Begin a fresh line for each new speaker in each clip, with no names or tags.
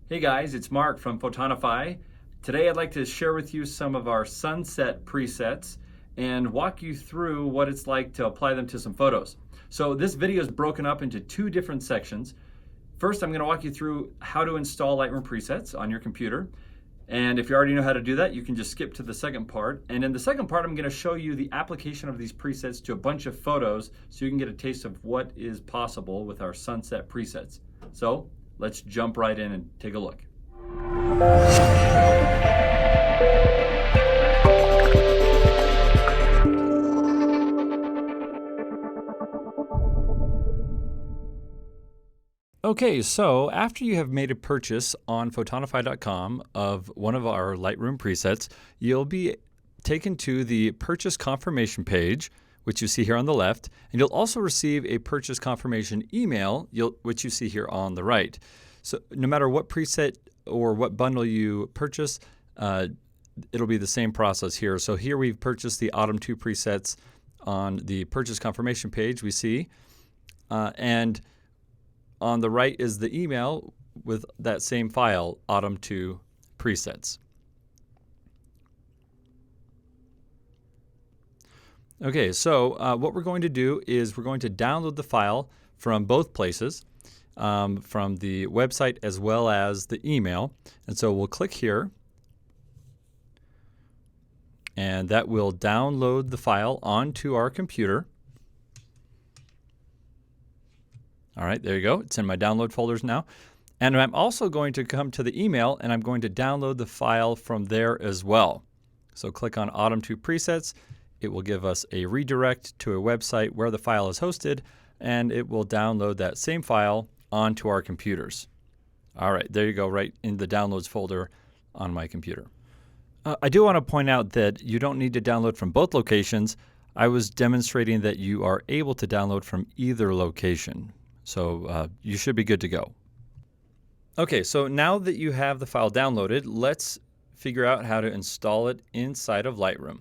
Hey guys, it's Mark from Photonify. Today I'd like to share with you some of our sunset presets and walk you through what it's like to apply them to some photos. So this video is broken up into two different sections. First, I'm going to walk you through how to install Lightroom presets on your computer. And if you already know how to do that, you can just skip to the second part. And in the second part, I'm going to show you the application of these presets to a bunch of photos so you can get a taste of what is possible with our sunset presets. So let's jump right in and take a look. Okay, so after you have made a purchase on Photonify.com of one of our Lightroom presets, you'll be taken to the purchase confirmation page, which you see here on the left, and you'll also receive a purchase confirmation email, which you see here on the right. So no matter what preset or what bundle you purchase, it'll be the same process here. So here we've purchased the Autumn 2 presets on the purchase confirmation page we see, and on the right is the email with that same file, Autumn 2 presets. Okay, so what we're going to do is we're going to download the file from both places, from the website as well as the email. And so we'll click here, and that will download the file onto our computer. All right, there you go. It's in my download folders now. And I'm also going to come to the email and I'm going to download the file from there as well. So click on Autumn 2 presets. It will give us a redirect to a website where the file is hosted, and it will download that same file onto our computers. All right, there you go, right in the downloads folder on my computer. I do want to point out that you don't need to download from both locations. I was demonstrating that you are able to download from either location. So you should be good to go. Okay, so now that you have the file downloaded, let's figure out how to install it inside of Lightroom.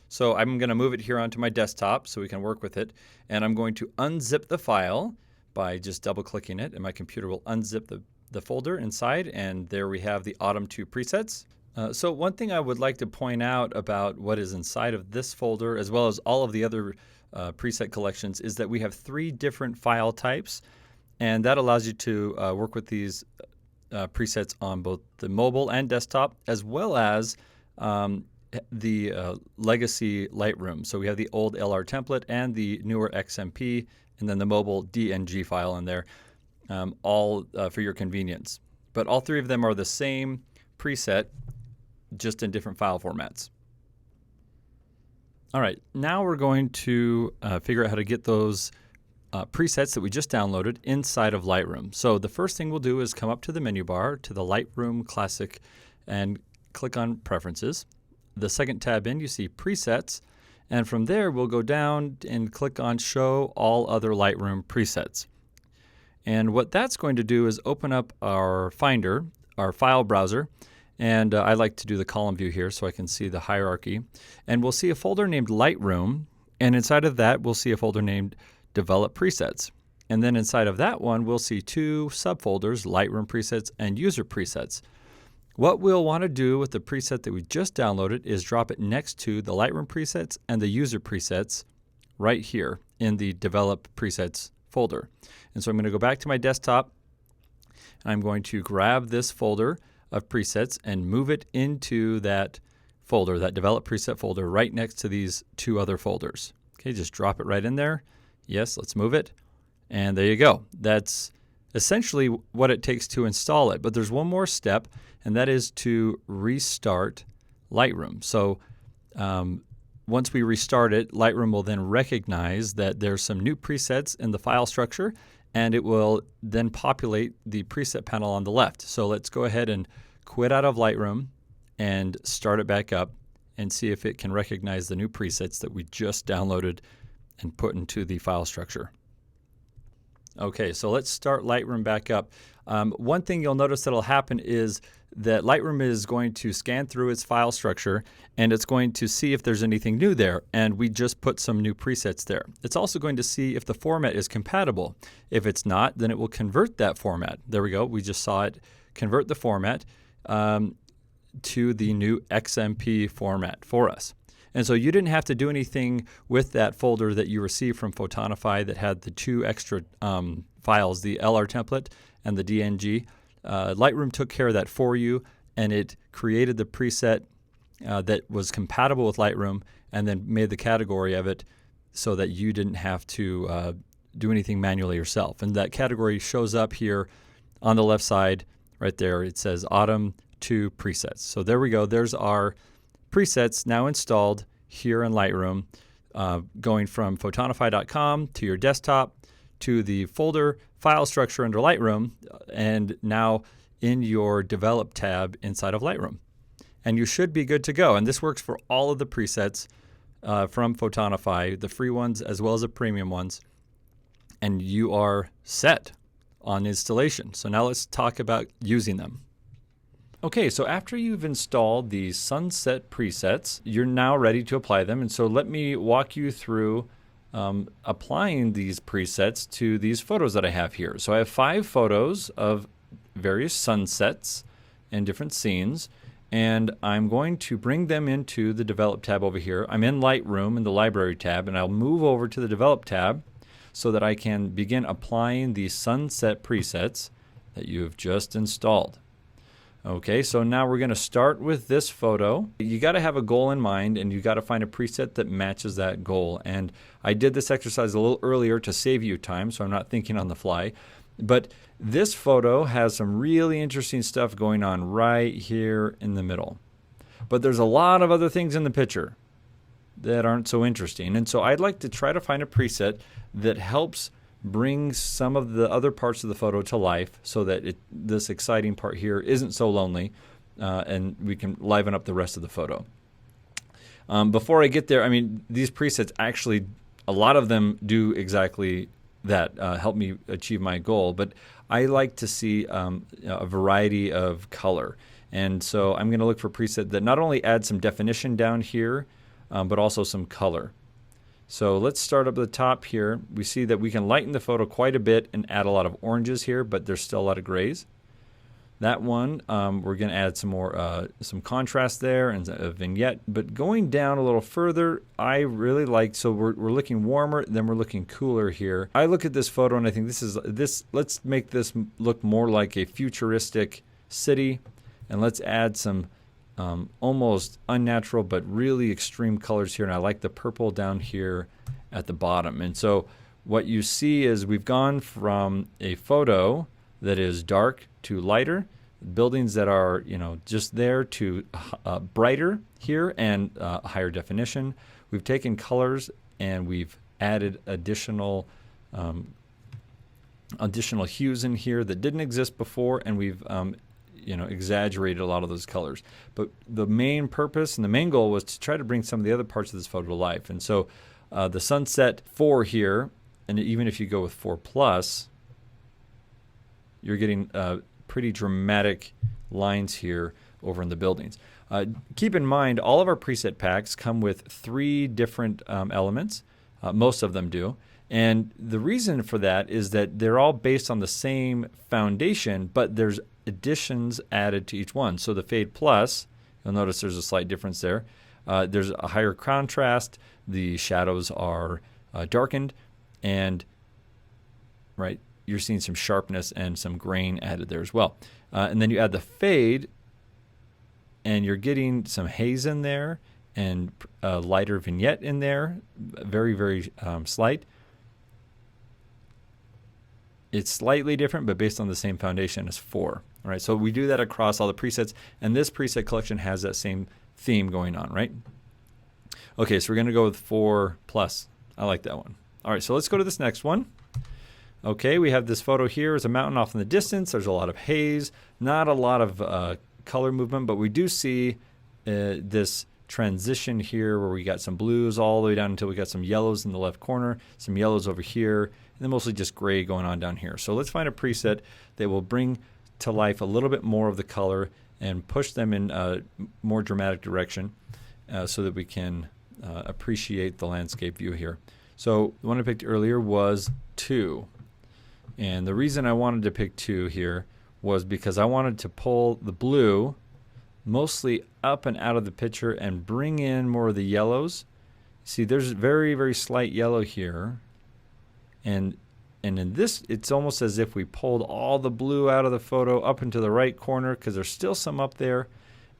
So I'm going to move it here onto my desktop so we can work with it. And I'm going to unzip the file by just double clicking it, and my computer will unzip the folder inside, and there we have the Autumn 2 presets. So one thing I would like to point out about what is inside of this folder, as well as all of the other preset collections, is that we have 3 different file types, and that allows you to work with these presets on both the mobile and desktop, as well as the legacy Lightroom. So we have the old LR template and the newer XMP, and then the mobile DNG file in there, all for your convenience. But all 3 of them are the same preset, just in different file formats. All right, now we're going to figure out how to get those presets that we just downloaded inside of Lightroom. So the first thing we'll do is come up to the menu bar to the Lightroom Classic and click on Preferences. The second tab in, you see Presets, and from there we'll go down and click on Show All Other Lightroom Presets. And what that's going to do is open up our Finder, our file browser, and I like to do the column view here so I can see the hierarchy. And we'll see a folder named Lightroom, and inside of that we'll see a folder named Develop Presets. And then inside of that one we'll see 2 subfolders, Lightroom Presets and User Presets. What we'll want to do with the preset that we just downloaded is drop it next to the Lightroom presets and the User Presets right here in the Develop Presets folder. And so I'm going to go back to my desktop, and I'm going to grab this folder of presets and move it into that folder, that Develop Preset folder, right next to these 2 other folders. Okay, just drop it right in there. Yes, let's move it. And there you go. That's essentially what it takes to install it. But there's one more step, and that is to restart Lightroom. So once we restart it, Lightroom will then recognize that there's some new presets in the file structure, and it will then populate the preset panel on the left. So let's go ahead and quit out of Lightroom and start it back up and see if it can recognize the new presets that we just downloaded and put into the file structure. Okay, so let's start Lightroom back up. One thing you'll notice that'll happen is that Lightroom is going to scan through its file structure, and it's going to see if there's anything new there, and we just put some new presets there. It's also going to see if the format is compatible. If it's not, then it will convert that format. There we go. We just saw it convert the format to the new XMP format for us. And so you didn't have to do anything with that folder that you received from Photonify that had the 2 extra files, the LR template and the DNG. Lightroom took care of that for you, and it created the preset that was compatible with Lightroom and then made the category of it so that you didn't have to do anything manually yourself. And that category shows up here on the left side right there. It says Autumn 2 presets. So there we go. There's our presets now installed here in Lightroom, going from photonify.com to your desktop to the folder file structure under Lightroom, and now in your Develop tab inside of Lightroom. And you should be good to go. And this works for all of the presets from Photonify, the free ones as well as the premium ones. And you are set on installation. So now let's talk about using them. Okay, so after you've installed the Sunset presets, you're now ready to apply them. And so let me walk you through applying these presets to these photos that I have here. So I have 5 photos of various sunsets and different scenes, and I'm going to bring them into the Develop tab over here. I'm in Lightroom in the Library tab, and I'll move over to the Develop tab so that I can begin applying the sunset presets that you have just installed. Okay, so now we're going to start with this photo. You got to have a goal in mind, and you got to find a preset that matches that goal. And I did this exercise a little earlier to save you time, so I'm not thinking on the fly. But this photo has some really interesting stuff going on right here in the middle. But there's a lot of other things in the picture that aren't so interesting. And so I'd like to try to find a preset that helps bring some of the other parts of the photo to life so that this exciting part here isn't so lonely, and we can liven up the rest of the photo. Before I get there, I mean, these presets actually, a lot of them do exactly that, help me achieve my goal, but I like to see a variety of color. And so I'm going to look for presets that not only add some definition down here, but also some color. So let's start up at the top here. We see that we can lighten the photo quite a bit and add a lot of oranges here, but there's still a lot of grays. That one, we're going to add some more some contrast there and a vignette. But going down a little further, I really like, so we're looking warmer, then we're looking cooler here. I look at this photo and I think let's make this look more like a futuristic city, and let's add some almost unnatural but really extreme colors here, and I like the purple down here at the bottom. And so what you see is we've gone from a photo that is dark to lighter, buildings that are just there, to brighter here and higher definition. We've taken colors and we've added additional hues in here that didn't exist before, and we've exaggerated a lot of those colors. But the main purpose and the main goal was to try to bring some of the other parts of this photo to life. And so the sunset 4 here, and even if you go with 4+, you're getting pretty dramatic lines here over in the buildings. Keep in mind, all of our preset packs come with 3 different elements. Most of them do. And the reason for that is that they're all based on the same foundation, but there's additions added to each one. So the Fade Plus, you'll notice there's a slight difference there. There's a higher contrast. The shadows are darkened, and you're seeing some sharpness and some grain added there as well. And then you add the Fade, and you're getting some haze in there and a lighter vignette in there, very, very slight. It's slightly different, but based on the same foundation as 4. All right, so we do that across all the presets, and this preset collection has that same theme going on, right? Okay, so we're going to go with 4+. I like that one. All right, so let's go to this next one. Okay, we have this photo here. It's a mountain off in the distance. There's a lot of haze, not a lot of color movement, but we do see this transition here where we got some blues all the way down until we got some yellows in the left corner, some yellows over here, and then mostly just gray going on down here. So let's find a preset that will bring to life a little bit more of the color and push them in a more dramatic direction so that we can appreciate the landscape view here. So the one I picked earlier was 2. And the reason I wanted to pick 2 here was because I wanted to pull the blue mostly up and out of the picture and bring in more of the yellows. See, there's very, very slight yellow here. And in this, it's almost as if we pulled all the blue out of the photo up into the right corner, because there's still some up there,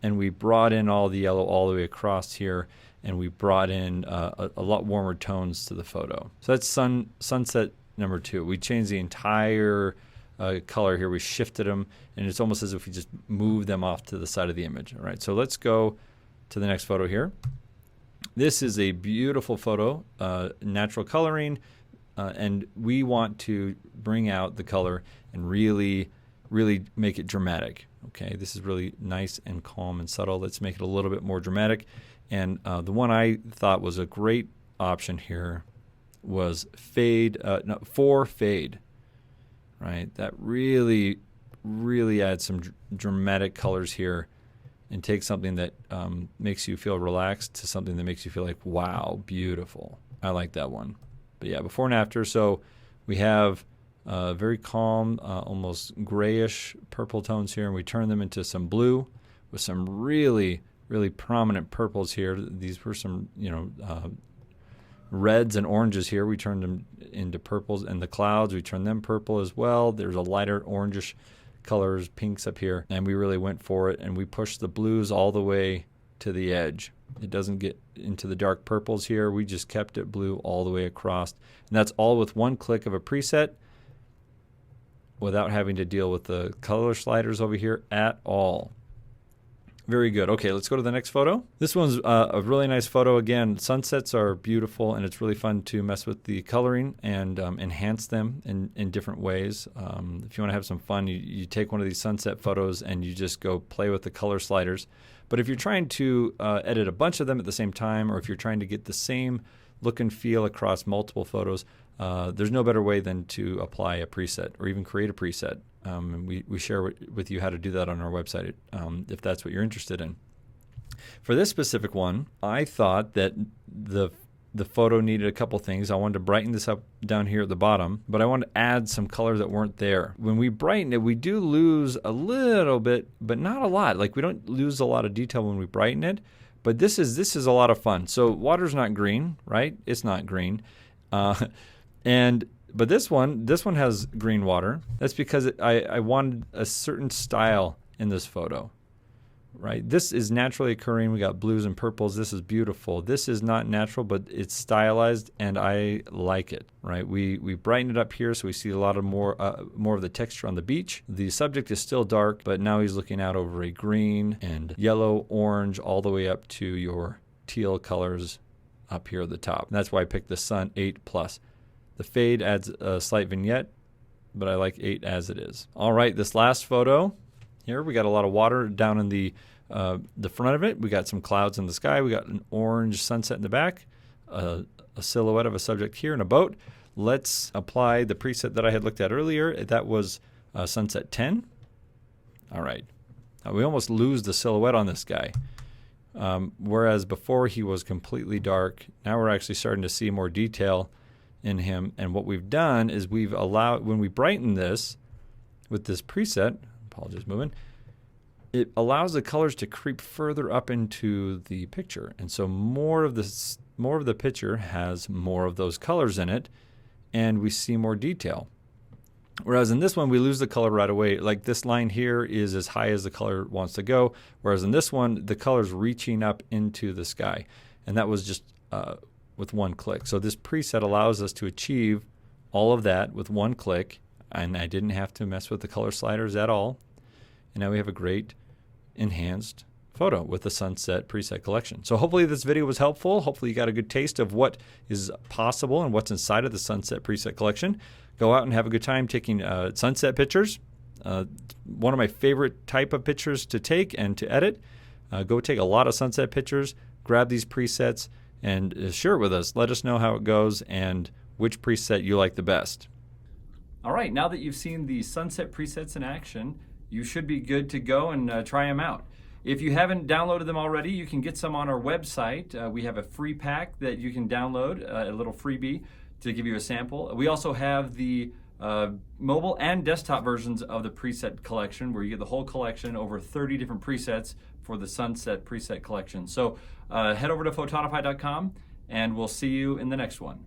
and we brought in all the yellow all the way across here, and we brought in a lot warmer tones to the photo. So that's sunset number 2. We changed the entire color here. We shifted them, and it's almost as if we just moved them off to the side of the image. All right, so let's go to the next photo here. This is a beautiful photo, natural coloring, and we want to bring out the color and really, really make it dramatic. Okay, this is really nice and calm and subtle. Let's make it a little bit more dramatic. And the one I thought was a great option here was fade, fade. Right, that really, really adds some dramatic colors here, and takes something that makes you feel relaxed to something that makes you feel like, wow, beautiful. I like that one. But yeah, before and after. So we have very calm, almost grayish purple tones here, and we turn them into some blue with some really, really prominent purples here. These were some, reds and oranges here. We turned them into purples, and the clouds, we turned them purple as well. There's a lighter orangish colors, pinks up here, and we really went for it, and we pushed the blues all the way to the edge. It doesn't get into the dark purples here. We just kept it blue all the way across, and that's all with one click of a preset without having to deal with the color sliders over here at all. Very good. Okay, let's go to the next photo. This one's a really nice photo. Again, sunsets are beautiful, and it's really fun to mess with the coloring and enhance them in different ways. If you want to have some fun, you take one of these sunset photos and you just go play with the color sliders. But if you're trying to edit a bunch of them at the same time, or if you're trying to get the same look and feel across multiple photos, there's no better way than to apply a preset or even create a preset. And we share with you how to do that on our website if that's what you're interested in. For this specific one, I thought that the photo needed a couple things. I wanted to brighten this up down here at the bottom, but I wanted to add some colors that weren't there. When we brighten it, we do lose a little bit, but not a lot. Like, we don't lose a lot of detail when we brighten it, but this is a lot of fun. So water's not green, right? It's not green. But this one has green water. That's because I wanted a certain style in this photo, right? This is naturally occurring. We got blues and purples. This is beautiful. This is not natural, but it's stylized, and I like it, right? We brighten it up here, so we see a lot of more of the texture on the beach. The subject is still dark, but now he's looking out over a green and yellow, orange, all the way up to your teal colors up here at the top. And that's why I picked the Sun 8+. The fade adds a slight vignette, but I like 8 as it is. All right, this last photo here, we got a lot of water down in the front of it. We got some clouds in the sky. We got an orange sunset in the back, a silhouette of a subject here in a boat. Let's apply the preset that I had looked at earlier. That was Sunset 10. All right. We almost lose the silhouette on this guy. Whereas before he was completely dark, now we're actually starting to see more detail in him. And what we've done is we've allowed, when we brighten this with this preset, apologies moving, it allows the colors to creep further up into the picture. And so more of the picture has more of those colors in it, and we see more detail. Whereas in this one, we lose the color right away. Like, this line here is as high as the color wants to go, whereas in this one, the color's reaching up into the sky. And that was just with one click. So this preset allows us to achieve all of that with one click, and I didn't have to mess with the color sliders at all. And now we have a great enhanced photo with the Sunset Preset Collection. So hopefully this video was helpful. Hopefully you got a good taste of what is possible and what's inside of the Sunset Preset Collection. Go out and have a good time taking sunset pictures. One of my favorite type of pictures to take and to edit. Go take a lot of sunset pictures, grab these presets, and share it with us. Let us know how it goes and which preset you like the best. All right, now that you've seen the sunset presets in action, you should be good to go and try them out. If you haven't downloaded them already, you can get some on our website. We have a free pack that you can download, a little freebie to give you a sample. We also have the mobile and desktop versions of the preset collection, where you get the whole collection, over 30 different presets for the Sunset Preset Collection. So head over to photonify.com, and we'll see you in the next one.